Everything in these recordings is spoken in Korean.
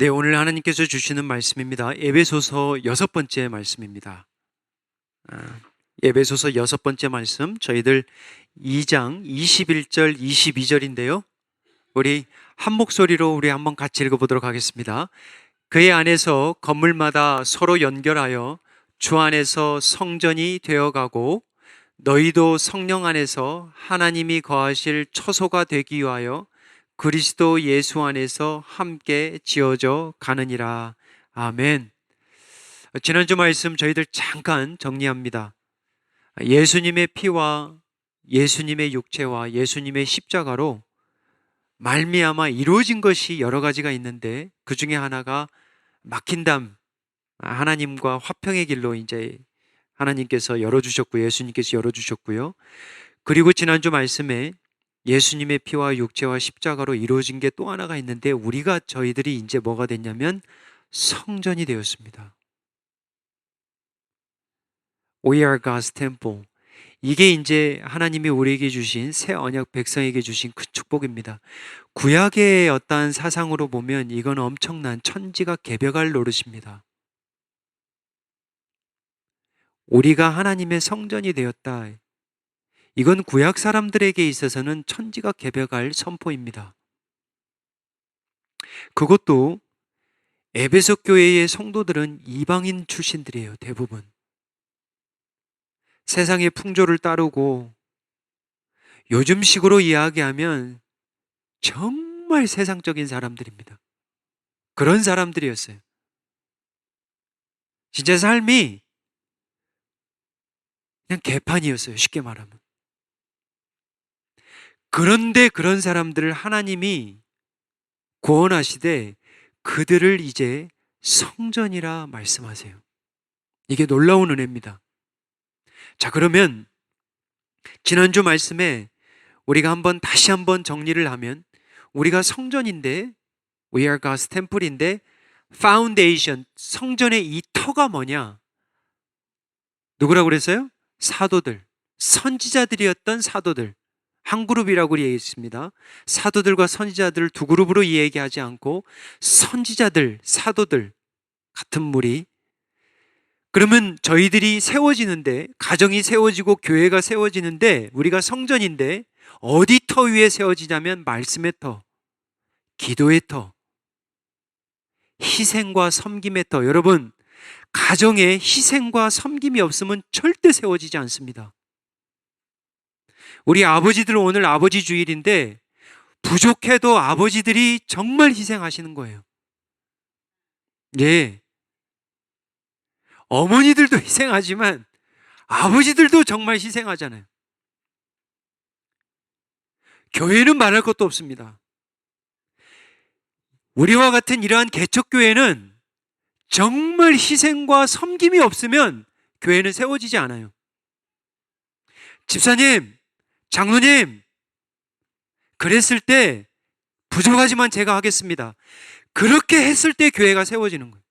네, 오늘 하나님께서 주시는 말씀입니다. 에베소서 6번째 말씀입니다. 에베소서 6번째 말씀, 저희들 2장 21절, 22절인데요. 우리 한 목소리로 우리 한번 같이 읽어보도록 하겠습니다. 그의 안에서 건물마다 서로 연결하여 주 안에서 성전이 되어가고 너희도 성령 안에서 하나님이 거하실 처소가 되기 위하여 그리스도 예수 안에서 함께 지어져 가느니라. 아멘. 지난주 말씀 저희들 잠깐 정리합니다. 예수님의 피와 예수님의 육체와 예수님의 십자가로 말미암아 이루어진 것이 여러 가지가 있는데 그 중에 하나가 막힌 담, 하나님과 화평의 길로 이제 하나님께서 열어주셨고요. 예수님께서 열어주셨고요. 그리고 지난주 말씀에 예수님의 피와 육체와 십자가로 이루어진 게 또 하나가 있는데 저희들이 이제 뭐가 됐냐면 성전이 되었습니다. We are God's temple. 이게 이제 하나님이 우리에게 주신 새 언약 백성에게 주신 큰 축복입니다. 구약의 어떠한 사상으로 보면 이건 엄청난 천지가 개벽할 노릇입니다. 우리가 하나님의 성전이 되었다. 이건 구약 사람들에게 있어서는 천지가 개벽할 선포입니다. 그것도 에베소 교회의 성도들은 이방인 출신들이에요, 대부분. 세상의 풍조를 따르고 요즘식으로 이야기하면 정말 세상적인 사람들입니다. 그런 사람들이었어요. 진짜 삶이 그냥 개판이었어요, 쉽게 말하면. 그런데 그런 사람들을 하나님이 구원하시되 그들을 이제 성전이라 말씀하세요. 이게 놀라운 은혜입니다. 자, 그러면 지난주 말씀에 우리가 다시 한번 정리를 하면 우리가 성전인데 We are God's temple인데 foundation, 성전의 이 터가 뭐냐? 누구라고 그랬어요? 사도들, 선지자들이었던 사도들. 한 그룹이라고 얘기했습니다. 사도들과 선지자들을 두 그룹으로 얘기하지 않고 선지자들, 사도들 같은 무리. 그러면 저희들이 세워지는데, 가정이 세워지고 교회가 세워지는데 우리가 성전인데 어디 터 위에 세워지냐면 말씀의 터, 기도의 터, 희생과 섬김의 터. 여러분, 가정에 희생과 섬김이 없으면 절대 세워지지 않습니다. 우리 아버지들 오늘 아버지 주일인데 부족해도 아버지들이 정말 희생하시는 거예요. 예. 어머니들도 희생하지만 아버지들도 정말 희생하잖아요. 교회는 말할 것도 없습니다. 우리와 같은 이러한 개척교회는 정말 희생과 섬김이 없으면 교회는 세워지지 않아요. 집사님, 장로님, 그랬을 때 부족하지만 제가 하겠습니다. 그렇게 했을 때 교회가 세워지는 거예요.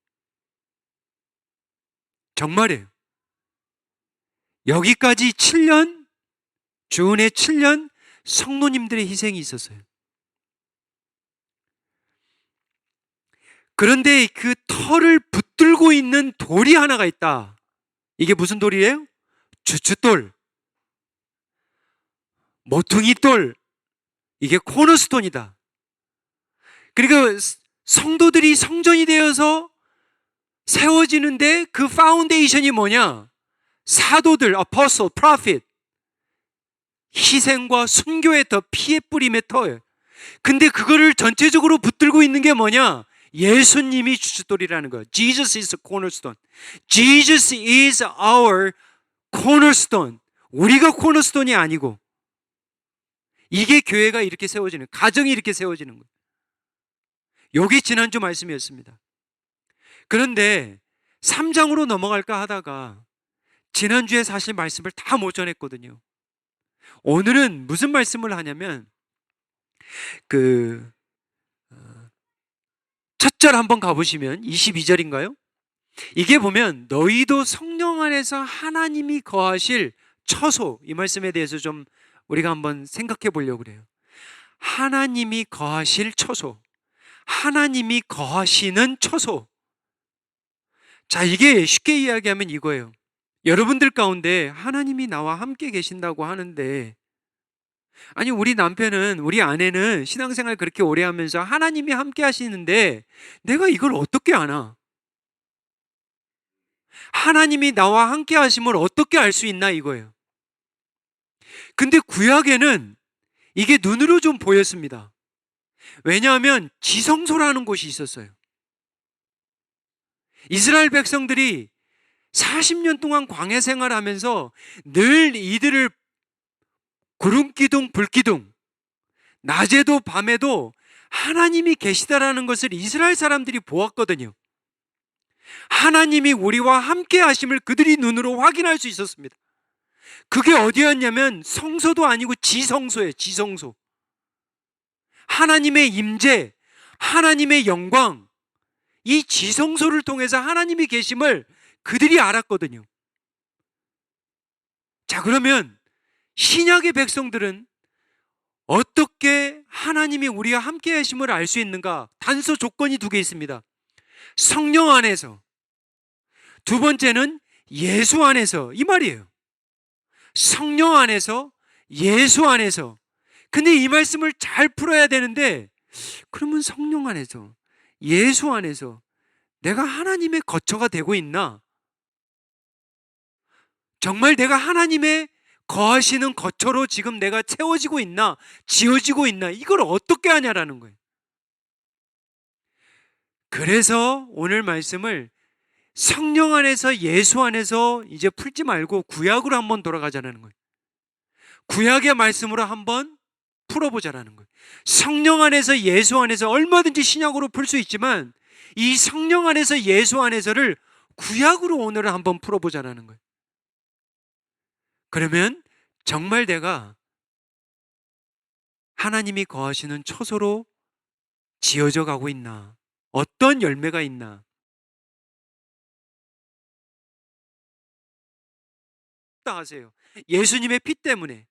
정말이에요. 여기까지 7년, 주은혜 7년 성도님들의 희생이 있었어요. 그런데 그 터를 붙들고 있는 돌이 하나가 있다. 이게 무슨 돌이에요? 주춧돌, 모퉁이돌. 이게 코너스톤이다. 그리고 성도들이 성전이 되어서 세워지는데 그 파운데이션이 뭐냐? 사도들, apostle, prophet. 희생과 순교의 터, 피의 뿌림의 터예요. 근데 그거를 전체적으로 붙들고 있는 게 뭐냐? 예수님이 주춧돌이라는 거예요. Jesus is the cornerstone. Jesus is our cornerstone. 우리가 코너스톤이 아니고 이게 교회가 이렇게 세워지는, 가정이 이렇게 세워지는 거예요. 여기 지난주 말씀이었습니다. 그런데 3장으로 넘어갈까 하다가 지난주에 사실 말씀을 다 못 전했거든요. 오늘은 무슨 말씀을 하냐면 첫 절 한번 가보시면 22절인가요? 이게 보면 너희도 성령 안에서 하나님이 거하실 처소, 이 말씀에 대해서 좀 우리가 한번 생각해 보려고 그래요. 하나님이 거하실 처소. 하나님이 거하시는 처소. 자, 이게 쉽게 이야기하면 이거예요. 여러분들 가운데 하나님이 나와 함께 계신다고 하는데, 아니, 우리 남편은, 우리 아내는 신앙생활 그렇게 오래 하면서 하나님이 함께 하시는데 내가 이걸 어떻게 아나? 하나님이 나와 함께 하심을 어떻게 알 수 있나 이거예요. 근데 구약에는 이게 눈으로 좀 보였습니다. 왜냐하면 지성소라는 곳이 있었어요. 이스라엘 백성들이 40년 동안 광야 생활하면서 늘 이들을 구름기둥, 불기둥, 낮에도 밤에도 하나님이 계시다라는 것을 이스라엘 사람들이 보았거든요. 하나님이 우리와 함께 하심을 그들이 눈으로 확인할 수 있었습니다. 그게 어디였냐면 성소도 아니고 지성소예요. 지성소. 하나님의 임재, 하나님의 영광, 이 지성소를 통해서 하나님이 계심을 그들이 알았거든요. 자, 그러면 신약의 백성들은 어떻게 하나님이 우리와 함께 하심을 알 수 있는가? 단서 조건이 두 개 있습니다. 성령 안에서. 두 번째는 예수 안에서. 이 말이에요. 성령 안에서, 예수 안에서. 근데 이 말씀을 잘 풀어야 되는데, 그러면 성령 안에서, 예수 안에서 내가 하나님의 거처가 되고 있나? 정말 내가 하나님의 거하시는 거처로 지금 내가 채워지고 있나? 지어지고 있나? 이걸 어떻게 하냐라는 거예요. 그래서 오늘 말씀을 성령 안에서 예수 안에서 이제 풀지 말고 구약으로 한번 돌아가자는 거예요. 구약의 말씀으로 한번 풀어보자라는 거예요. 성령 안에서 예수 안에서 얼마든지 신약으로 풀 수 있지만 이 성령 안에서 예수 안에서를 구약으로 오늘은 한번 풀어보자라는 거예요. 그러면 정말 내가 하나님이 거하시는 처소로 지어져 가고 있나? 어떤 열매가 있나? 하세요. 예수님의 피 때문에,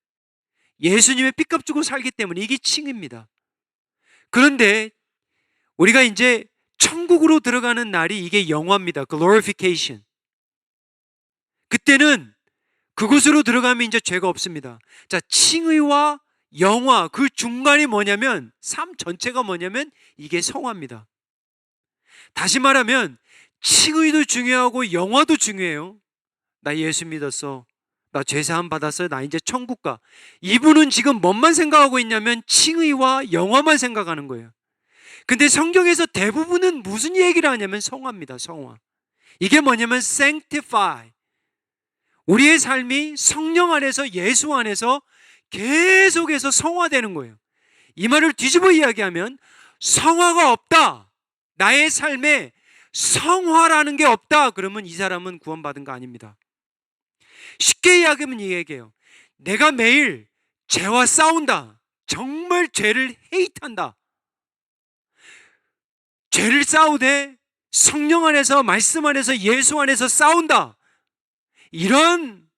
예수님의 피값 주고 살기 때문에 이게 칭입니다. 그런데 우리가 이제 천국으로 들어가는 날이 이게 영화입니다. glorification. 그때는 그곳으로 들어가면 이제 죄가 없습니다. 자, 칭의와 영화 그 중간이 뭐냐면 삶 전체가 뭐냐면 이게 성화입니다. 다시 말하면 칭의도 중요하고 영화도 중요해요. 나 예수 믿었어. 나 죄사함 받았어요. 나 이제 천국 가. 이분은 지금 뭔만 생각하고 있냐면 칭의와 영화만 생각하는 거예요. 근데 성경에서 대부분은 무슨 얘기를 하냐면 성화입니다. 성화. 이게 뭐냐면 sanctify. 우리의 삶이 성령 안에서 예수 안에서 계속해서 성화되는 거예요. 이 말을 뒤집어 이야기하면 성화가 없다. 나의 삶에 성화라는 게 없다. 그러면 이 사람은 구원받은 거 아닙니다. 쉽게 이야기하면 이 얘기예요. 내가 매일 죄와 싸운다. 정말 죄를 헤이트한다. 죄를 싸우되 성령 안에서 말씀 안에서 예수 안에서 싸운다. 이런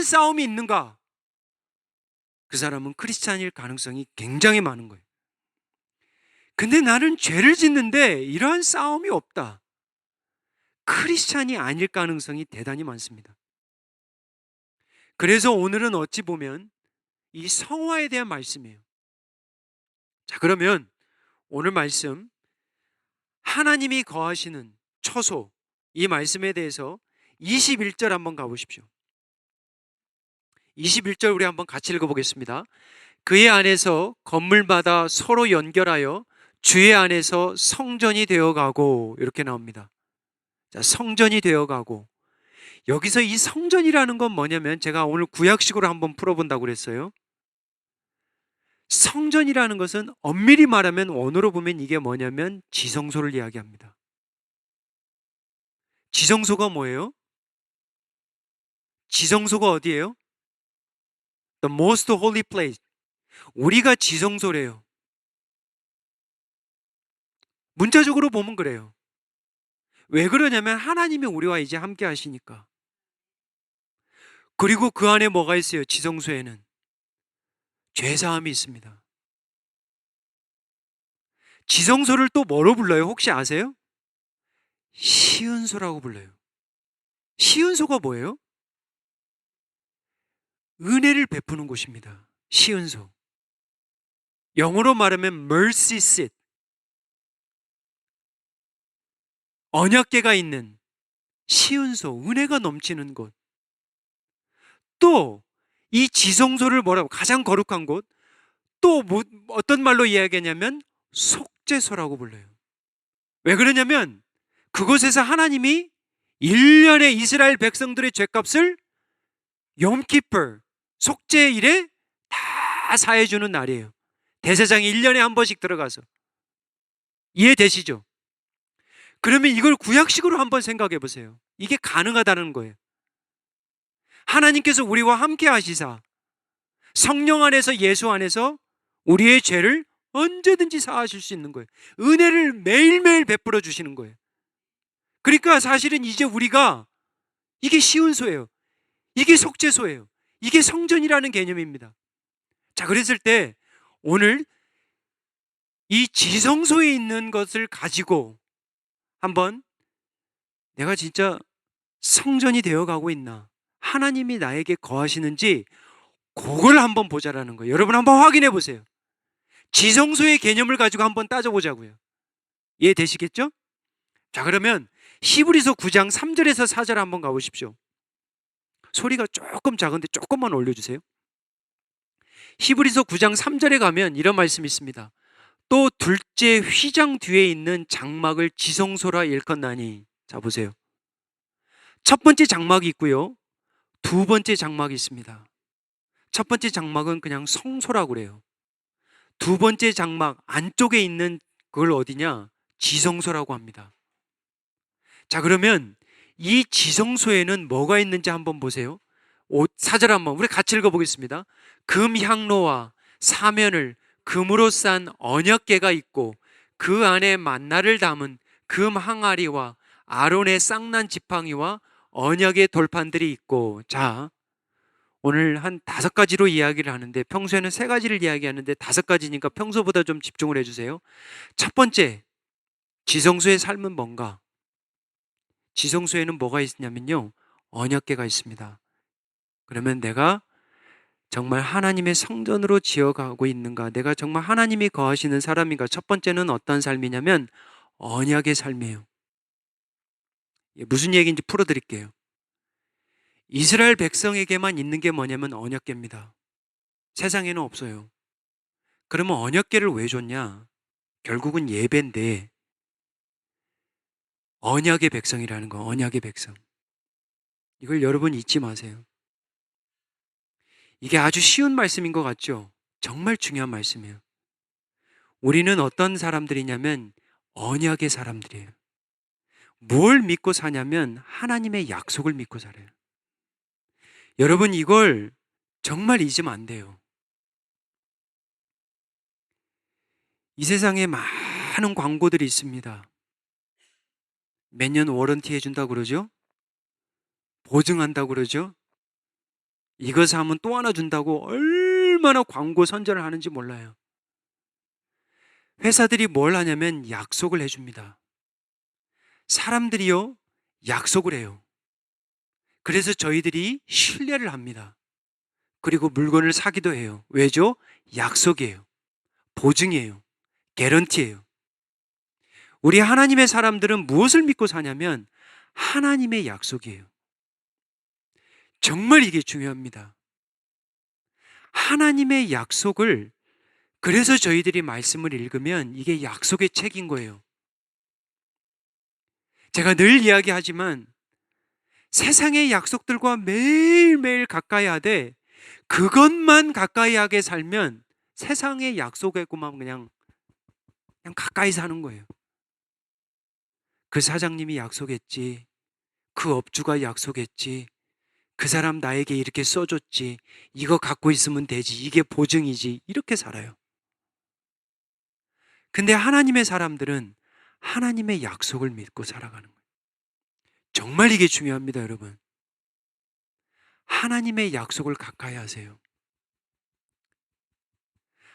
싸움이 있는가? 그 사람은 크리스찬일 가능성이 굉장히 많은 거예요. 근데 나는 죄를 짓는데 이러한 싸움이 없다. 크리스찬이 아닐 가능성이 대단히 많습니다. 그래서 오늘은 어찌 보면 이 성화에 대한 말씀이에요. 자, 그러면 오늘 말씀 하나님이 거하시는 처소 이 말씀에 대해서 21절 한번 가보십시오. 21절 우리 한번 같이 읽어보겠습니다. 그의 안에서 건물마다 서로 연결하여 주의 안에서 성전이 되어가고 이렇게 나옵니다. 자, 성전이 되어가고 여기서 이 성전이라는 건 뭐냐면 제가 오늘 구약식으로 한번 풀어본다고 그랬어요. 성전이라는 것은 엄밀히 말하면 원어로 보면 이게 뭐냐면 지성소를 이야기합니다. 지성소가 뭐예요? 지성소가 어디예요? The most holy place. 우리가 지성소래요. 문자적으로 보면 그래요. 왜 그러냐면 하나님이 우리와 이제 함께 하시니까. 그리고 그 안에 뭐가 있어요? 지성소에는 죄사함이 있습니다. 지성소를 또 뭐로 불러요? 혹시 아세요? 시은소라고 불러요. 시은소가 뭐예요? 은혜를 베푸는 곳입니다. 시은소. 영어로 말하면 mercy seat. 언약궤가 있는 시은소, 은혜가 넘치는 곳. 또 이 지성소를 뭐라고 가장 거룩한 곳, 또 어떤 말로 이야기하냐면 속죄소라고 불러요. 왜 그러냐면 그곳에서 하나님이 1년의 이스라엘 백성들의 죄값을 욤키퍼, 속죄일에 다 사해주는 날이에요. 대제사장이 1년에 한 번씩 들어가서. 이해되시죠? 그러면 이걸 구약식으로 한번 생각해 보세요. 이게 가능하다는 거예요. 하나님께서 우리와 함께 하시사 성령 안에서 예수 안에서 우리의 죄를 언제든지 사하실 수 있는 거예요. 은혜를 매일매일 베풀어 주시는 거예요. 그러니까 사실은 이제 우리가 이게 시온소예요. 이게 속죄소예요. 이게 성전이라는 개념입니다. 자, 그랬을 때 오늘 이 지성소에 있는 것을 가지고 한번 내가 진짜 성전이 되어 가고 있나? 하나님이 나에게 거하시는지 그걸 한번 보자라는 거예요. 여러분 한번 확인해 보세요. 지성소의 개념을 가지고 한번 따져보자고요. 이해되시겠죠? 자, 그러면 히브리서 9장 3절에서 4절 한번 가보십시오. 소리가 조금 작은데 조금만 올려주세요. 히브리서 9장 3절에 가면 이런 말씀이 있습니다. 또 둘째 휘장 뒤에 있는 장막을 지성소라 일컫나니. 자, 보세요. 첫 번째 장막이 있고요. 두 번째 장막이 있습니다. 첫 번째 장막은 그냥 성소라고 그래요. 두 번째 장막 안쪽에 있는 그걸 어디냐? 지성소라고 합니다. 자, 그러면 이 지성소에는 뭐가 있는지 한번 보세요. 4절 한번 우리 같이 읽어보겠습니다. 금 향로와 사면을 금으로 싼 언약궤가 있고 그 안에 만나를 담은 금 항아리와 아론의 쌍난 지팡이와 언약의 돌판들이 있고. 자, 오늘 한 5가지로 이야기를 하는데 평소에는 3가지를 이야기하는데 5가지니까 평소보다 좀 집중을 해주세요. 첫 번째, 지성소의 삶은 뭔가? 지성소에는 뭐가 있냐면요, 언약궤가 있습니다. 그러면 내가 정말 하나님의 성전으로 지어가고 있는가? 내가 정말 하나님이 거하시는 사람인가? 첫 번째는 어떤 삶이냐면 언약의 삶이에요. 무슨 얘기인지 풀어드릴게요. 이스라엘 백성에게만 있는 게 뭐냐면 언약궤입니다. 세상에는 없어요. 그러면 언약궤를 왜 줬냐? 결국은 예배인데 언약의 백성이라는 거, 언약의 백성. 이걸 여러분 잊지 마세요. 이게 아주 쉬운 말씀인 것 같죠? 정말 중요한 말씀이에요. 우리는 어떤 사람들이냐면 언약의 사람들이에요. 뭘 믿고 사냐면 하나님의 약속을 믿고 살아요. 여러분 이걸 정말 잊으면 안 돼요. 이 세상에 많은 광고들이 있습니다. 몇 년 워런티 해준다고 그러죠? 보증한다고 그러죠? 이거 사면 또 하나 준다고 얼마나 광고 선전을 하는지 몰라요. 회사들이 뭘 하냐면 약속을 해줍니다. 사람들이요, 약속을 해요. 그래서 저희들이 신뢰를 합니다. 그리고 물건을 사기도 해요. 왜죠? 약속이에요. 보증이에요. 개런티예요. 우리 하나님의 사람들은 무엇을 믿고 사냐면 하나님의 약속이에요. 정말 이게 중요합니다. 하나님의 약속을, 그래서 저희들이 말씀을 읽으면 이게 약속의 책인 거예요. 제가 늘 이야기하지만 세상의 약속들과 매일매일 가까이 하되 그것만 가까이 하게 살면 세상의 약속에만 그냥 가까이 사는 거예요. 그 사장님이 약속했지. 그 업주가 약속했지. 그 사람 나에게 이렇게 써줬지. 이거 갖고 있으면 되지. 이게 보증이지. 이렇게 살아요. 근데 하나님의 사람들은 하나님의 약속을 믿고 살아가는 거예요. 정말 이게 중요합니다, 여러분. 하나님의 약속을 가까이 하세요.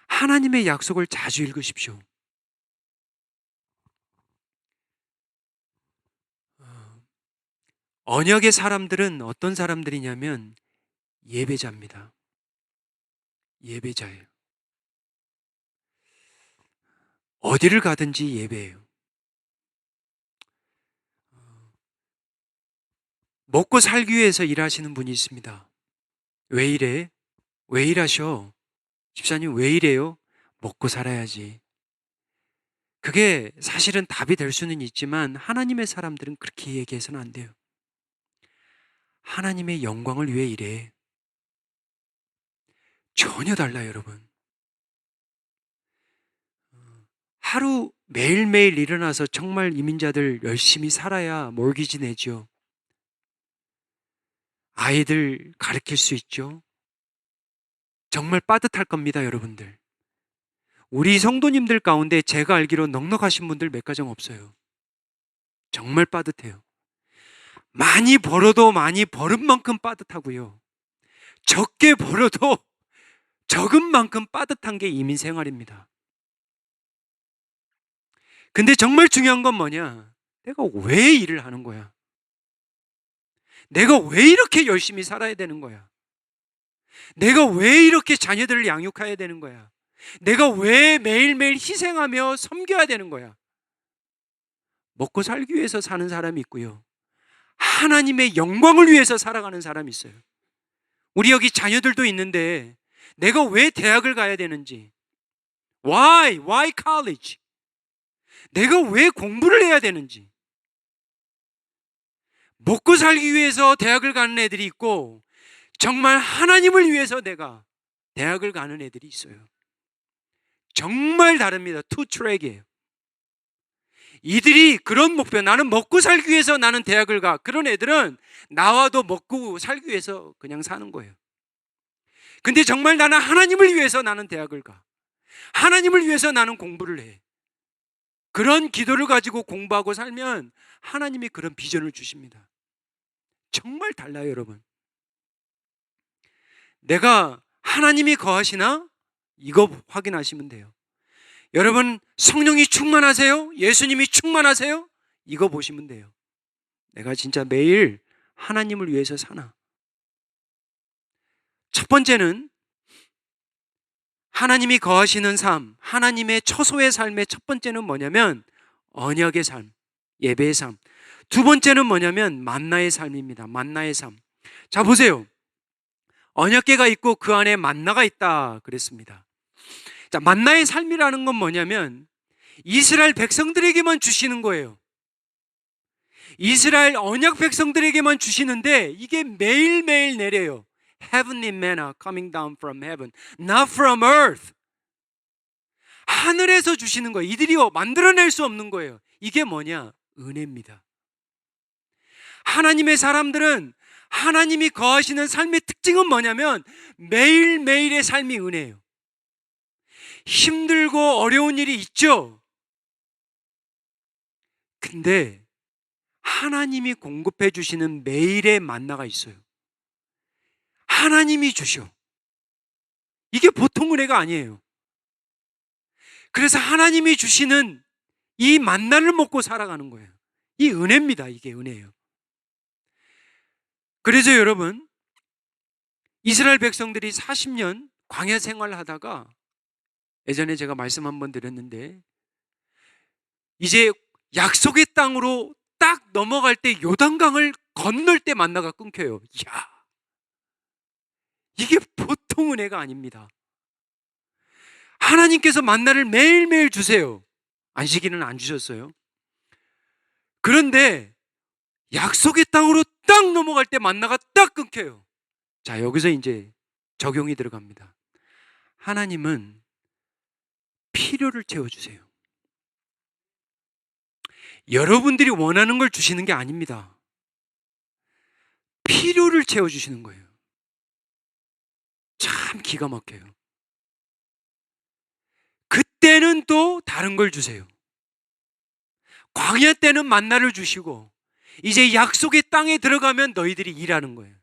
하나님의 약속을 자주 읽으십시오. 언약의 사람들은 어떤 사람들이냐면 예배자입니다. 예배자예요. 어디를 가든지 예배예요. 먹고 살기 위해서 일하시는 분이 있습니다. 왜 이래? 왜 일하셔? 집사님 왜 이래요? 먹고 살아야지. 그게 사실은 답이 될 수는 있지만 하나님의 사람들은 그렇게 얘기해서는 안 돼요. 하나님의 영광을 위해 일해. 전혀 달라요, 여러분. 하루 매일매일 일어나서 정말 이민자들 열심히 살아야 몰기지 내죠. 아이들 가르칠 수 있죠. 정말 빠듯할 겁니다, 여러분들. 우리 성도님들 가운데 제가 알기로 넉넉하신 분들 몇 가정 없어요. 정말 빠듯해요. 많이 벌어도 많이 벌은 만큼 빠듯하고요. 적게 벌어도 적은 만큼 빠듯한 게 이민 생활입니다. 근데 정말 중요한 건 뭐냐? 내가 왜 일을 하는 거야? 내가 왜 이렇게 열심히 살아야 되는 거야? 내가 왜 이렇게 자녀들을 양육해야 되는 거야? 내가 왜 매일매일 희생하며 섬겨야 되는 거야? 먹고 살기 위해서 사는 사람이 있고요. 하나님의 영광을 위해서 살아가는 사람이 있어요. 우리 여기 자녀들도 있는데 내가 왜 대학을 가야 되는지, why college? 내가 왜 공부를 해야 되는지, 먹고 살기 위해서 대학을 가는 애들이 있고 정말 하나님을 위해서 내가 대학을 가는 애들이 있어요. 정말 다릅니다. 투 트랙이에요. 이들이 그런 목표, 나는 먹고 살기 위해서 나는 대학을 가. 그런 애들은 나와도 먹고 살기 위해서 그냥 사는 거예요. 근데 정말 나는 하나님을 위해서 나는 대학을 가. 하나님을 위해서 나는 공부를 해. 그런 기도를 가지고 공부하고 살면 하나님이 그런 비전을 주십니다. 정말 달라요, 여러분. 내가 하나님이 거하시나? 이거 확인하시면 돼요. 여러분, 성령이 충만하세요? 예수님이 충만하세요? 이거 보시면 돼요. 내가 진짜 매일 하나님을 위해서 사나? 첫 번째는 하나님이 거하시는 삶, 하나님의 처소의 삶의 첫 번째는 뭐냐면 언약의 삶, 예배의 삶. 두 번째는 뭐냐면 만나의 삶입니다. 만나의 삶. 자, 보세요. 언약궤가 있고 그 안에 만나가 있다 그랬습니다. 자, 만나의 삶이라는 건 뭐냐면 이스라엘 백성들에게만 주시는 거예요. 이스라엘 언약 백성들에게만 주시는데 이게 매일매일 내려요. Heavenly manna coming down from heaven, not from earth. 하늘에서 주시는 거예요. 이들이 만들어낼 수 없는 거예요. 이게 뭐냐? 은혜입니다. 하나님의 사람들은 하나님이 거하시는 삶의 특징은 뭐냐면 매일매일의 삶이 은혜예요. 힘들고 어려운 일이 있죠. 근데 하나님이 공급해 주시는 매일의 만나가 있어요. 하나님이 주셔. 이게 보통 은혜가 아니에요. 그래서 하나님이 주시는 이 만나를 먹고 살아가는 거예요. 이 은혜입니다. 이게 은혜예요. 그래서 여러분, 이스라엘 백성들이 40년 광야 생활을 하다가 예전에 제가 말씀 한번 드렸는데 이제 약속의 땅으로 딱 넘어갈 때 요단강을 건널 때 만나가 끊겨요. 이야, 이게 보통 은혜가 아닙니다. 하나님께서 만나를 매일매일 주세요. 안식일은 안 주셨어요. 그런데 약속의 땅으로 딱 넘어갈 때 만나가 딱 끊겨요. 자, 여기서 이제 적용이 들어갑니다. 하나님은 필요를 채워주세요. 여러분들이 원하는 걸 주시는 게 아닙니다. 필요를 채워주시는 거예요. 참 기가 막혀요. 그때는 또 다른 걸 주세요. 광야 때는 만나를 주시고 이제 약속의 땅에 들어가면 너희들이 일하는 거예요.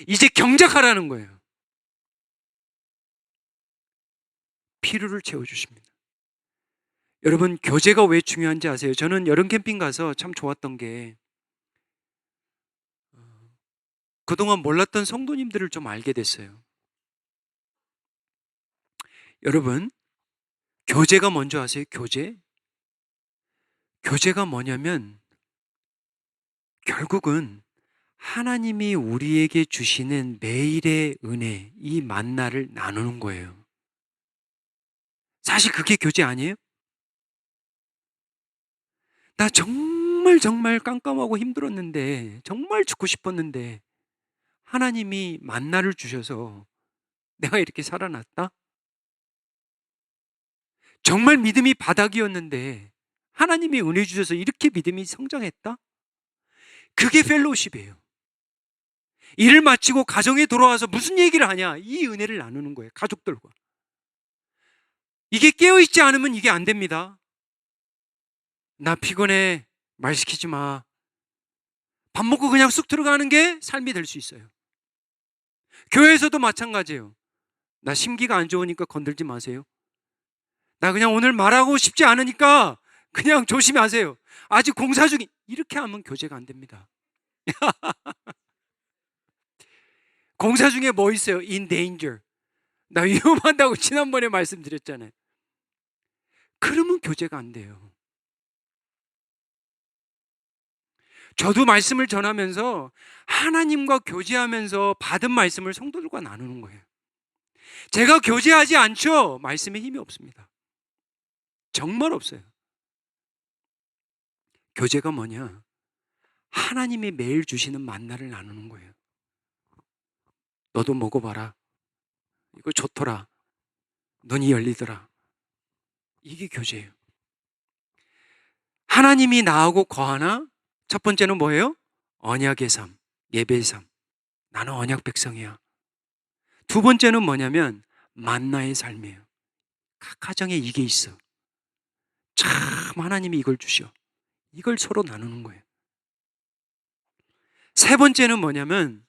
이제 경작하라는 거예요. 필요를 채워주십니다. 여러분, 교제가 왜 중요한지 아세요? 저는 여름 캠핑 가서 참 좋았던 게 그동안 몰랐던 성도님들을 좀 알게 됐어요. 여러분, 교제가 뭔지 아세요? 교제? 교제가 뭐냐면 결국은 하나님이 우리에게 주시는 매일의 은혜, 이 만나를 나누는 거예요. 사실 그게 교제 아니에요? 나 정말 정말 깜깜하고 힘들었는데, 정말 죽고 싶었는데, 하나님이 만나를 주셔서 내가 이렇게 살아났다? 정말 믿음이 바닥이었는데, 하나님이 은혜 주셔서 이렇게 믿음이 성장했다? 그게 펠로우십이에요. 일을 마치고 가정에 돌아와서 무슨 얘기를 하냐? 이 은혜를 나누는 거예요. 가족들과. 이게 깨어있지 않으면 이게 안 됩니다. 나 피곤해. 말 시키지 마. 밥 먹고 그냥 쑥 들어가는 게 삶이 될 수 있어요. 교회에서도 마찬가지예요. 나 심기가 안 좋으니까 건들지 마세요. 나 그냥 오늘 말하고 싶지 않으니까 그냥 조심하세요. 아직 공사 중이. 이렇게 하면 교제가 안 됩니다. 공사 중에 뭐 있어요? In danger. 나 위험하다고 지난번에 말씀드렸잖아요. 그러면 교제가 안 돼요. 저도 말씀을 전하면서 하나님과 교제하면서 받은 말씀을 성도들과 나누는 거예요. 제가 교제하지 않죠? 말씀에 힘이 없습니다. 정말 없어요. 교제가 뭐냐? 하나님이 매일 주시는 만나를 나누는 거예요. 너도 먹어봐라. 이거 좋더라. 눈이 열리더라. 이게 교제예요. 하나님이 나하고 거하나? 첫 번째는 뭐예요? 언약의 삶, 예배의 삶. 나는 언약 백성이야. 두 번째는 뭐냐면 만나의 삶이에요. 각 가정에 이게 있어. 참 하나님이 이걸 주셔. 이걸 서로 나누는 거예요. 세 번째는 뭐냐면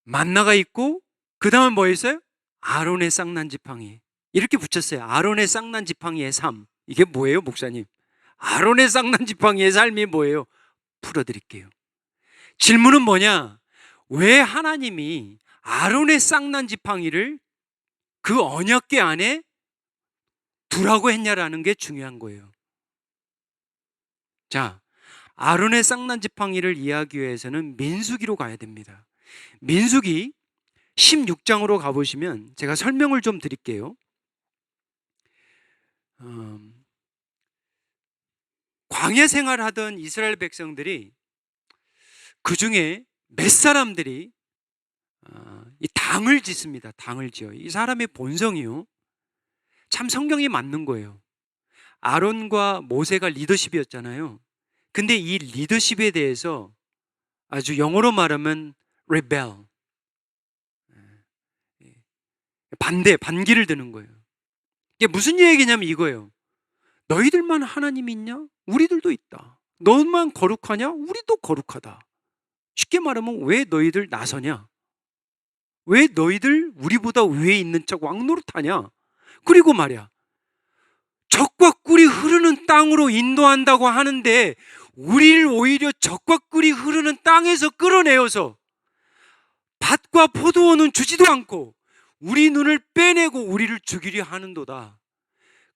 만나가 있고 그 다음은 뭐 있어요? 아론의 쌍난 지팡이. 이렇게 붙였어요. 아론의 쌍난 지팡이의 삶. 이게 뭐예요, 목사님? 아론의 쌍난 지팡이의 삶이 뭐예요? 풀어드릴게요. 질문은 뭐냐? 왜 하나님이 아론의 쌍난 지팡이를 그 언약궤 안에 두라고 했냐라는 게 중요한 거예요. 자, 아론의 쌍난 지팡이를 이해하기 위해서는 민수기로 가야 됩니다. 민수기 16장으로 가보시면 제가 설명을 좀 드릴게요. 광야 생활하던 이스라엘 백성들이 그 중에 몇 사람들이 이 당을 짓습니다. 당을 지어. 이 사람의 본성이요. 참 성경이 맞는 거예요. 아론과 모세가 리더십이었잖아요. 근데 이 리더십에 대해서 아주 영어로 말하면 rebel, 반기를 드는 거예요. 이게 무슨 얘기냐면 이거예요. 너희들만 하나님 있냐? 우리들도 있다. 너만 거룩하냐? 우리도 거룩하다. 쉽게 말하면 왜 너희들 나서냐? 왜 너희들 우리보다 위에 있는 척 왕노릇하냐? 그리고 말이야, 적과 꿀이 흐르는 땅으로 인도한다고 하는데 우리를 오히려 적과 꿀이 흐르는 땅에서 끌어내어서 밭과 포도원은 주지도 않고 우리 눈을 빼내고 우리를 죽이려 하는도다.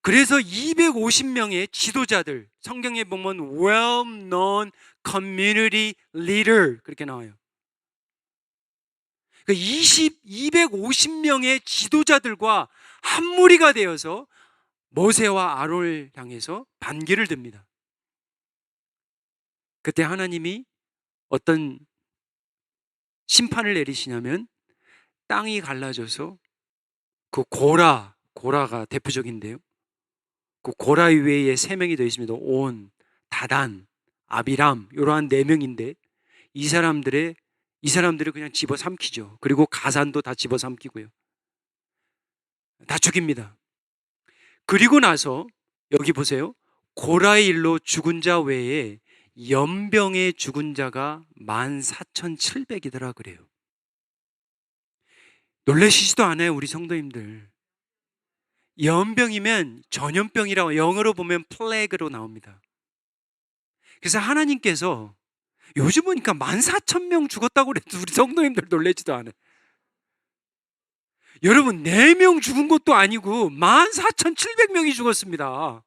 그래서 250명의 지도자들, 성경에 보면 well-known community leader 그렇게 나와요. 250명의 지도자들과 한 무리가 되어서 모세와 아론을 향해서 반기를 듭니다. 그때 하나님이 어떤 심판을 내리시냐면 땅이 갈라져서 그 고라가 대표적인데요. 그 고라 위에 3명이 더 있습니다. 온, 다단, 아비람 이러한 4명인데 이 사람들을 그냥 집어삼키죠. 그리고 가산도 다 집어삼키고요. 다 죽입니다. 그리고 나서 여기 보세요. 고라의 일로 죽은 자 외에 연병에 죽은 자가 14,700이더라 그래요. 놀라시지도 않아요, 우리 성도님들. 연병이면 전염병이라고 영어로 보면 플래그로 나옵니다. 그래서 하나님께서 요즘 보니까 14,000명 죽었다고 그래도 우리 성도님들 놀라지도 않아요. 여러분, 4명 죽은 것도 아니고 14,700명이 죽었습니다.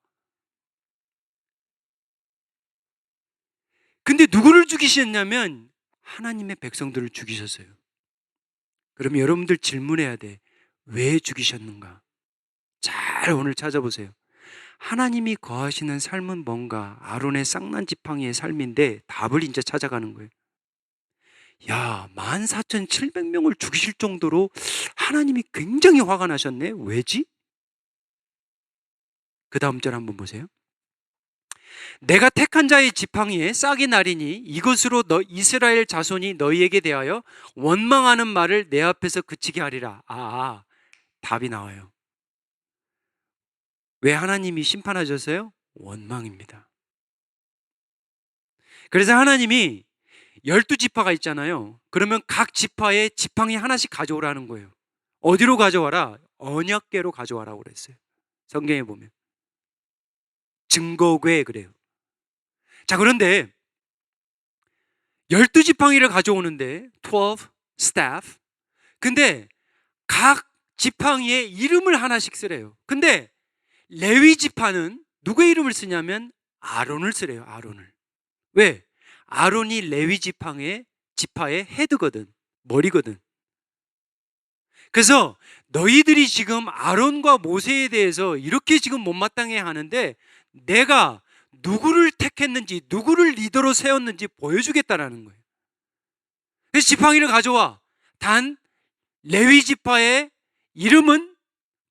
근데 누구를 죽이셨냐면 하나님의 백성들을 죽이셨어요. 그럼 여러분들 질문해야 돼. 왜 죽이셨는가? 잘 오늘 찾아보세요. 하나님이 거하시는 삶은 뭔가? 아론의 쌍난 지팡이의 삶인데 답을 이제 찾아가는 거예요. 야, 14,700명을 죽이실 정도로 하나님이 굉장히 화가 나셨네? 왜지? 그 다음 절 한번 보세요. 내가 택한 자의 지팡이에 싹이 나리니 이것으로 너 이스라엘 자손이 너희에게 대하여 원망하는 말을 내 앞에서 그치게 하리라. 답이 나와요. 왜 하나님이 심판하셨어요? 원망입니다. 그래서 하나님이 12지파가 있잖아요. 그러면 각 지파에 지팡이 하나씩 가져오라는 거예요. 어디로 가져와라? 언약궤로 가져와라고 그랬어요. 성경에 보면. 증거궤 그래요. 자, 그런데 12지팡이를 가져오는데 12 staff. 근데 각 지팡이에 이름을 하나씩 쓰래요. 근데 레위 지파는 누구의 이름을 쓰냐면 아론을 쓰래요. 아론을. 왜? 아론이 레위 지파의 헤드거든. 머리거든. 그래서 너희들이 지금 아론과 모세에 대해서 이렇게 지금 못마땅해 하는데 내가 누구를 택했는지, 누구를 리더로 세웠는지 보여주겠다라는 거예요. 그래서 지팡이를 가져와. 단 레위 지파의 이름은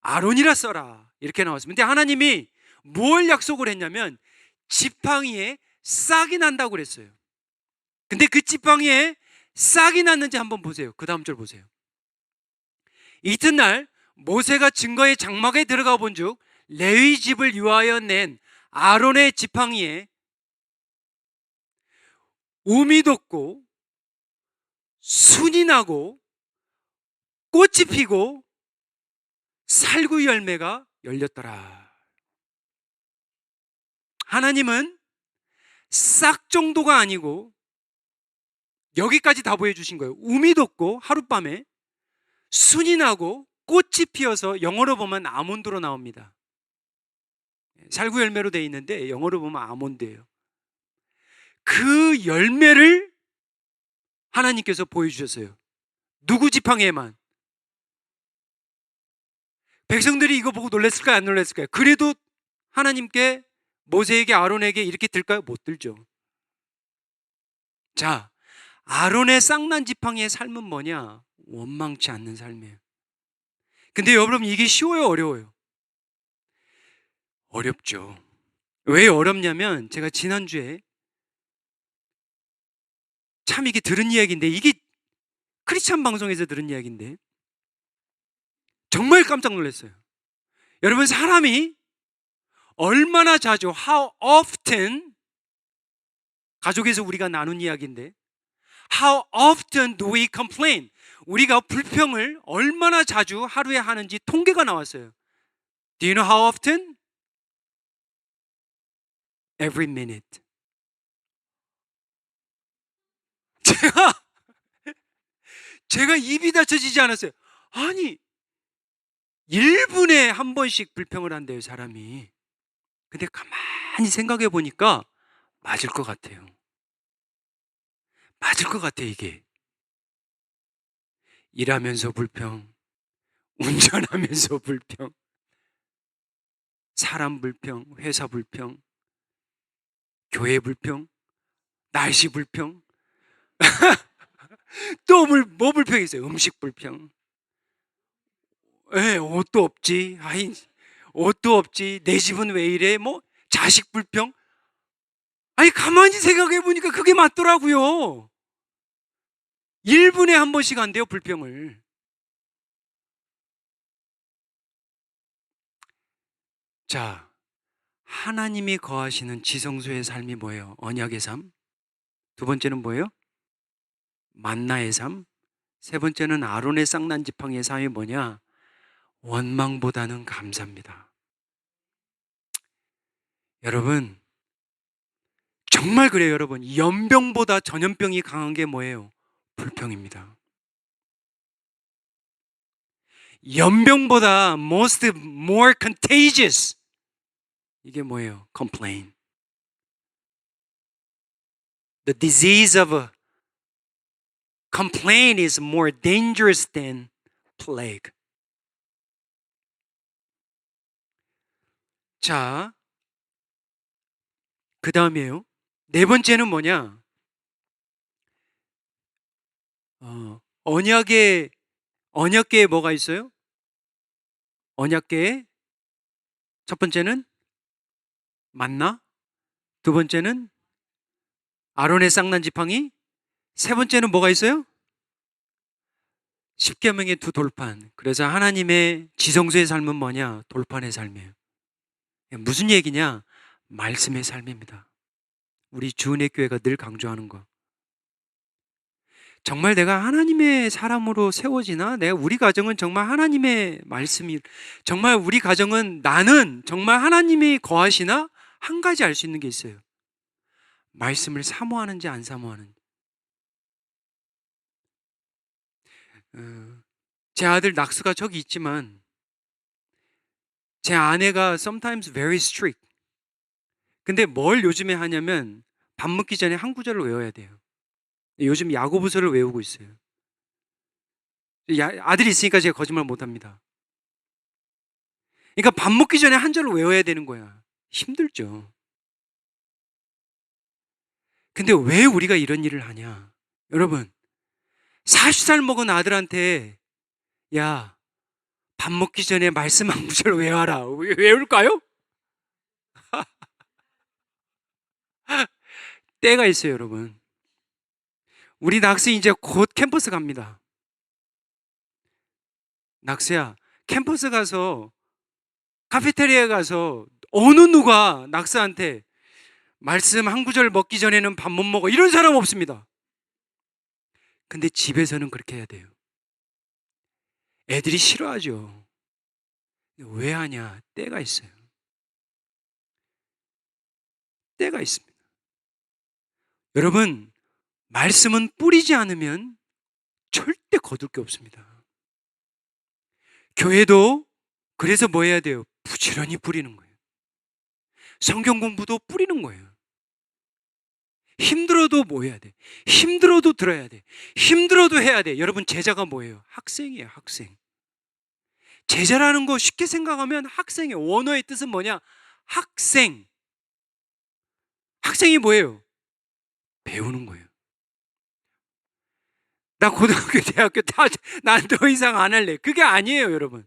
아론이라 써라. 이렇게 나왔습니다. 근데 하나님이 뭘 약속을 했냐면 지팡이에 싹이 난다고 그랬어요. 근데 그 지팡이에 싹이 났는지 한번 보세요. 그 다음 절 보세요. 이튿날 모세가 증거의 장막에 들어가 본즉 레위 집을 위하여 낸 아론의 지팡이에 움이 돋고 순이 나고 꽃이 피고 살구 열매가 열렸더라. 하나님은 싹 정도가 아니고 여기까지 다 보여주신 거예요. 움이 돋고 하룻밤에 순이 나고 꽃이 피어서 영어로 보면 아몬드로 나옵니다. 살구 열매로 되어 있는데 영어로 보면 아몬드예요. 그 열매를 하나님께서 보여주셨어요. 누구 지팡이에만. 백성들이 이거 보고 놀랐을까요? 안 놀랐을까요? 그래도 하나님께 모세에게 아론에게 이렇게 들까요? 못 들죠. 자, 아론의 쌍난 지팡이의 삶은 뭐냐? 원망치 않는 삶이에요. 근데 여러분 이게 쉬워요? 어려워요? 어렵죠. 왜 어렵냐면 제가 지난주에 참 이게 들은 이야기인데 이게 크리스찬 방송에서 들은 이야기인데 정말 깜짝 놀랐어요. 여러분 사람이 얼마나 자주 how often 가족에서 우리가 나눈 이야기인데 how often do we complain? 우리가 불평을 얼마나 자주 하루에 하는지 통계가 나왔어요. Do you know how often? Every minute. 제가 입이 닫혀지지 않았어요. 아니 1분에 한 번씩 불평을 한대요 사람이. 근데 가만히 생각해 보니까 맞을 것 같아요. 맞을 것 같아 이게. 일하면서 불평, 운전하면서 불평, 사람 불평, 회사 불평, 교회 불평, 날씨 불평, 또 뭐 불평이 있어요? 음식 불평. 옷도 없지. 옷도 없지. 내 집은 왜 이래? 뭐 자식 불평. 아니 가만히 생각해 보니까 그게 맞더라고요. 1분에 한 번씩 한대요 불평을. 자, 하나님이 거하시는 지성소의 삶이 뭐예요? 언약의 삶. 두 번째는 뭐예요? 만나의 삶. 세 번째는 아론의 쌍난 지팡이의 삶이 뭐냐? 원망보다는 감사입니다. 여러분, 정말 그래요, 여러분. 연병보다 전염병이 강한 게 뭐예요? 불평입니다. 연병보다 more contagious 이게 뭐예요? complain. The disease of complaint is more dangerous than plague. 자, 그 다음이에요. 네 번째는 뭐냐? 언약계에 뭐가 있어요? 언약계에 첫 번째는 만나, 두 번째는 아론의 쌍난 지팡이, 세 번째는 뭐가 있어요? 십계명의 두 돌판. 그래서 하나님의 지성소의 삶은 뭐냐? 돌판의 삶이에요. 무슨 얘기냐? 말씀의 삶입니다. 우리 주은혜 교회가 늘 강조하는 거. 정말 내가 하나님의 사람으로 세워지나? 우리 가정은 정말 하나님의 말씀이, 정말 우리 가정은 나는 정말 하나님이 거하시나? 한 가지 알 수 있는 게 있어요. 말씀을 사모하는지 안 사모하는지. 제 아들 낙수가 저기 있지만 제 아내가 sometimes very strict. 근데 뭘 요즘에 하냐면 밥 먹기 전에 한 구절을 외워야 돼요. 요즘 야고보서를 외우고 있어요. 아들이 있으니까 제가 거짓말 못합니다. 그러니까 밥 먹기 전에 한 절을 외워야 되는 거야. 힘들죠. 근데 왜 우리가 이런 일을 하냐? 여러분, 40살 먹은 아들한테 야, 밥 먹기 전에 말씀 한 구절 외워라. 외울까요? 때가 있어요, 여러분. 우리 낙수 이제 곧 캠퍼스 갑니다. 낙수야, 캠퍼스 가서 카페테리아에 가서 어느 누가 낙수한테 말씀 한 구절 먹기 전에는 밥 못 먹어 이런 사람 없습니다. 근데 집에서는 그렇게 해야 돼요. 애들이 싫어하죠. 왜 하냐? 때가 있어요. 때가 있습니다. 여러분, 말씀은 뿌리지 않으면 절대 거둘 게 없습니다. 교회도 그래서 뭐 해야 돼요? 부지런히 뿌리는 거예요. 성경 공부도 뿌리는 거예요. 힘들어도 뭐 해야 돼? 힘들어도 들어야 돼. 힘들어도 해야 돼. 여러분, 제자가 뭐예요? 학생이에요, 학생. 제자라는 거 쉽게 생각하면 학생이에요. 원어의 뜻은 뭐냐? 학생. 학생이 뭐예요? 배우는 거예요. 나 고등학교, 대학교 난 더 이상 안 할래. 그게 아니에요, 여러분.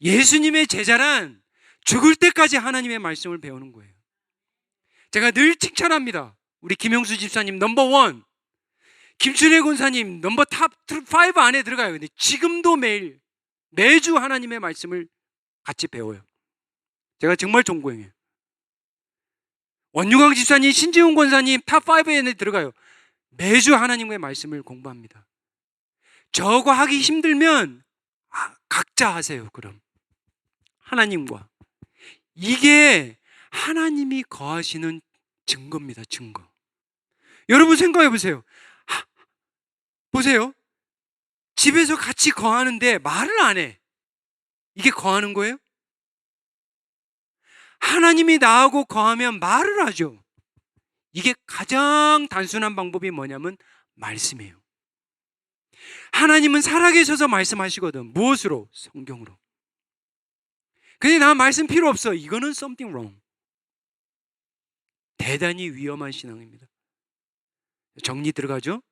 예수님의 제자란 죽을 때까지 하나님의 말씀을 배우는 거예요. 제가 늘 칭찬합니다. 우리 김영수 집사님 넘버 원, 김춘혜 권사님 넘버 탑 5 안에 들어가요. 근데 지금도 매주 하나님의 말씀을 같이 배워요. 제가 정말 존경해요. 원유광 집사님, 신지훈 권사님 탑 5에 들어가요. 매주 하나님의 말씀을 공부합니다. 저거 하기 힘들면 각자 하세요. 그럼 하나님과. 이게 하나님이 거하시는 증거입니다. 증거. 여러분 생각해 보세요. 보세요. 집에서 같이 거하는데 말을 안 해. 이게 거하는 거예요? 하나님이 나하고 거하면 말을 하죠. 이게 가장 단순한 방법이 뭐냐면 말씀이에요. 하나님은 살아계셔서 말씀하시거든. 무엇으로? 성경으로. 근데 나 말씀 필요 없어. 이거는 something wrong. 대단히 위험한 신앙입니다. 정리 들어가죠?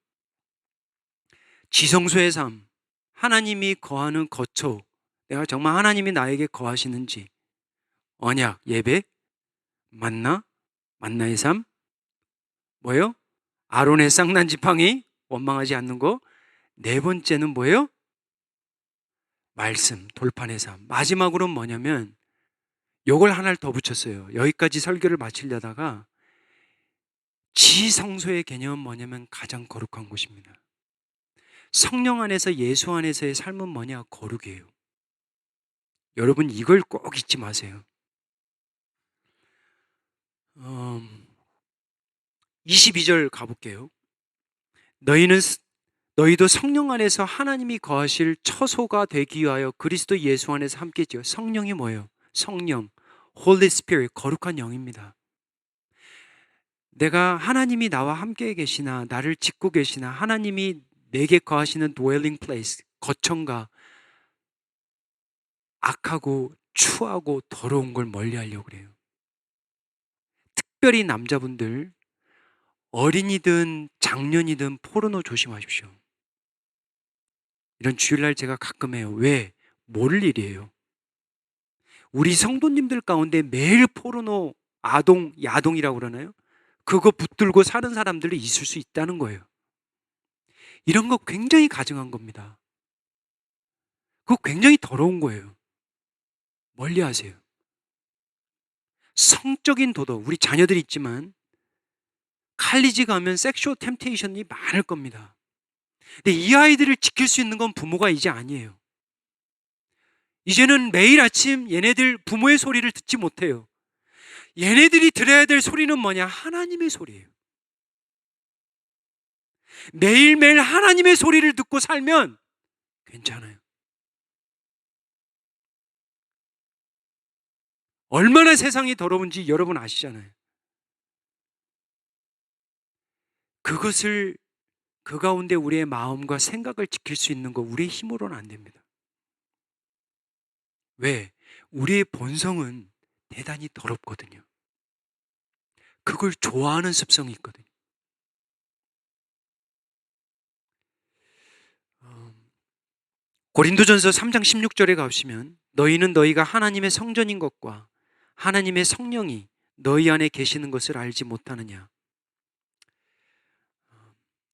지성소의 삶, 하나님이 거하는 거처, 내가 정말 하나님이 나에게 거하시는지, 언약, 예배, 만나의 삶, 뭐예요? 아론의 쌍난 지팡이, 원망하지 않는 거. 네 번째는 뭐예요? 말씀, 돌판의 삶. 마지막으로는 뭐냐면 요걸 하나를 더 붙였어요. 여기까지 설교를 마치려다가 지성소의 개념은 뭐냐면 가장 거룩한 곳입니다. 성령 안에서 예수 안에서의 삶은 뭐냐? 거룩이에요. 여러분 이걸 꼭 잊지 마세요. 22절 가볼게요. 너희는 너희도 성령 안에서 하나님이 거하실 처소가 되기 위하여 그리스도 예수 안에서 함께 지어. 성령이 뭐예요? 성령, Holy Spirit, 거룩한 영입니다. 내가 하나님이 나와 함께 계시나 나를 짓고 계시나 하나님이 내게 거하시는 dwelling place, 거처가 악하고 추하고 더러운 걸 멀리하려고 그래요. 특별히 남자분들, 어린이든 장년이든 포르노 조심하십시오. 이런 주일날 제가 가끔 해요. 왜? 모를 일이에요. 우리 성도님들 가운데 매일 포르노 아동, 야동이라고 그러나요? 그거 붙들고 사는 사람들이 있을 수 있다는 거예요. 이런 거 굉장히 가증한 겁니다. 그거 굉장히 더러운 거예요. 멀리 하세요. 성적인 도덕, 우리 자녀들이 있지만 칼리지 가면 섹슈얼 템테이션이 많을 겁니다. 근데 이 아이들을 지킬 수 있는 건 부모가 이제 아니에요. 이제는 매일 아침 얘네들 부모의 소리를 듣지 못해요. 얘네들이 들어야 될 소리는 뭐냐? 하나님의 소리예요. 매일매일 하나님의 소리를 듣고 살면 괜찮아요. 얼마나 세상이 더러운지 여러분 아시잖아요. 그것을 그 가운데 우리의 마음과 생각을 지킬 수 있는 거 우리의 힘으로는 안 됩니다. 왜? 우리의 본성은 대단히 더럽거든요. 그걸 좋아하는 습성이 있거든요. 고린도전서 3장 16절에 가보시면 너희는 너희가 하나님의 성전인 것과 하나님의 성령이 너희 안에 계시는 것을 알지 못하느냐.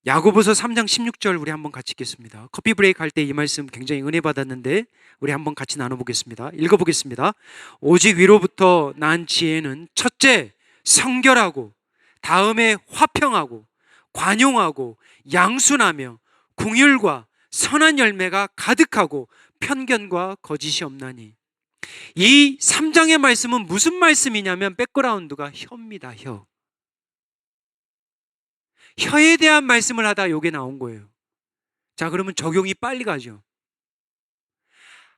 야고보서 3장 16절 우리 한번 같이 읽겠습니다. 커피 브레이크 할 때 이 말씀 굉장히 은혜 받았는데 우리 한번 같이 나눠보겠습니다. 읽어보겠습니다. 오직 위로부터 난 지혜는 첫째 성결하고 다음에 화평하고 관용하고 양순하며 궁율과 선한 열매가 가득하고 편견과 거짓이 없나니. 이 3장의 말씀은 무슨 말씀이냐면 백그라운드가 혀입니다. 혀에 대한 말씀을 하다 요게 나온 거예요. 자, 그러면 적용이 빨리 가죠.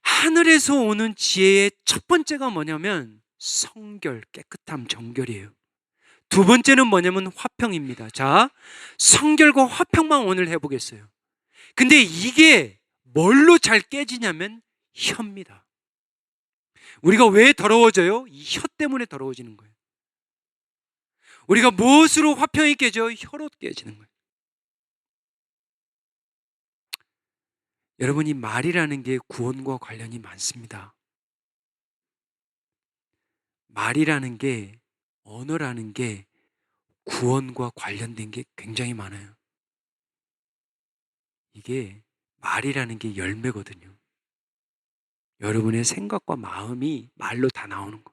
하늘에서 오는 지혜의 첫 번째가 뭐냐면 성결, 깨끗함, 정결이에요. 두 번째는 뭐냐면 화평입니다. 자, 성결과 화평만 오늘 해보겠어요. 근데 이게 뭘로 잘 깨지냐면 혀입니다. 우리가 왜 더러워져요? 이 혀 때문에 더러워지는 거예요. 우리가 무엇으로 화평이 깨져? 혀로 깨지는 거예요. 여러분, 이 말이라는 게 구원과 관련이 많습니다. 말이라는 게, 언어라는 게 구원과 관련된 게 굉장히 많아요. 이게 말이라는 게 열매거든요. 여러분의 생각과 마음이 말로 다 나오는 거.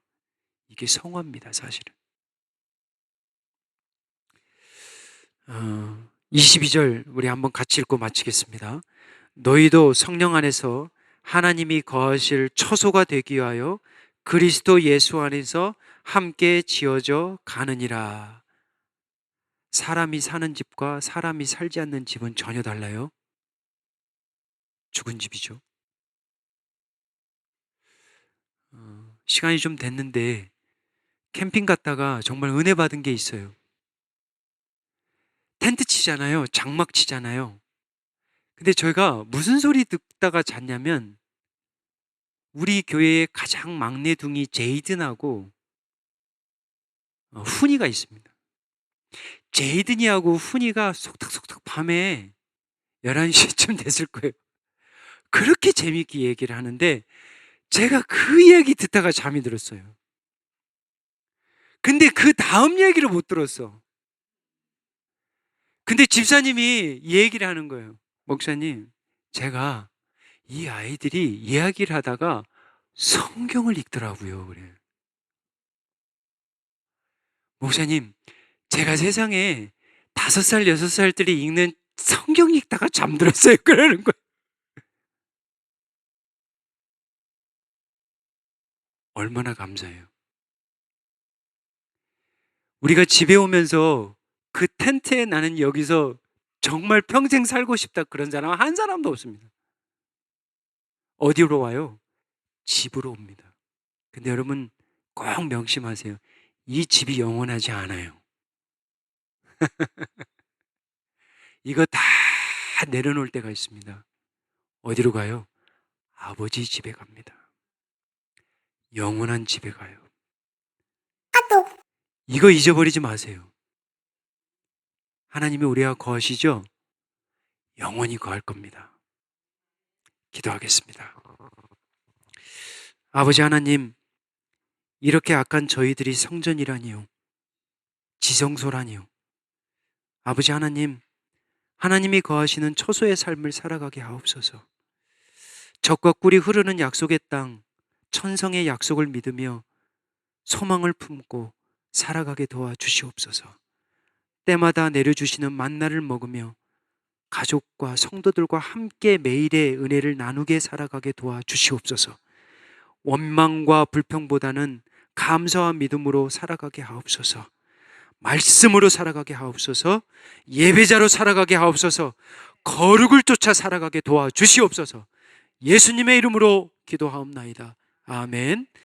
이게 성화입니다, 사실은. 22절 우리 한번 같이 읽고 마치겠습니다. 너희도 성령 안에서 하나님이 거하실 처소가 되기 위하여 그리스도 예수 안에서 함께 지어져 가느니라. 사람이 사는 집과 사람이 살지 않는 집은 전혀 달라요. 죽은 집이죠. 시간이 좀 됐는데 캠핑 갔다가 정말 은혜 받은 게 있어요. 텐트 치잖아요. 장막 치잖아요. 근데 저희가 무슨 소리 듣다가 잤냐면 우리 교회의 가장 막내 둥이 제이든하고 훈이가 있습니다. 제이든이하고 훈이가 속닥속닥 밤에 11시쯤 됐을 거예요. 그렇게 재미있게 얘기를 하는데 제가 그 얘기 듣다가 잠이 들었어요. 근데 그 다음 얘기를 못 들었어. 근데 집사님이 이 얘기를 하는 거예요. 목사님, 제가 이 아이들이 이야기를 하다가 성경을 읽더라고요. 그래. 목사님, 제가 세상에 5살, 6살들이 읽는 성경 읽다가 잠들었어요. 그러는 거예요. 얼마나 감사해요. 우리가 집에 오면서 그 텐트에 나는 여기서 정말 평생 살고 싶다 그런 사람 한 사람도 없습니다. 어디로 와요? 집으로 옵니다. 근데 여러분 꼭 명심하세요. 이 집이 영원하지 않아요. 이거 다 내려놓을 때가 있습니다. 어디로 가요? 아버지 집에 갑니다. 영원한 집에 가요. 이거 잊어버리지 마세요. 하나님이 우리와 거하시죠? 영원히 거할 겁니다. 기도하겠습니다. 아버지 하나님, 이렇게 악한 저희들이 성전이라니요, 지성소라니요. 아버지 하나님, 하나님이 거하시는 처소의 삶을 살아가게 하옵소서. 적과 꿀이 흐르는 약속의 땅, 천성의 약속을 믿으며 소망을 품고 살아가게 도와주시옵소서. 때마다 내려주시는 만나를 먹으며 가족과 성도들과 함께 매일의 은혜를 나누게 살아가게 도와주시옵소서. 원망과 불평보다는 감사와 믿음으로 살아가게 하옵소서. 말씀으로 살아가게 하옵소서. 예배자로 살아가게 하옵소서. 거룩을 쫓아 살아가게 도와주시옵소서. 예수님의 이름으로 기도하옵나이다. 아멘.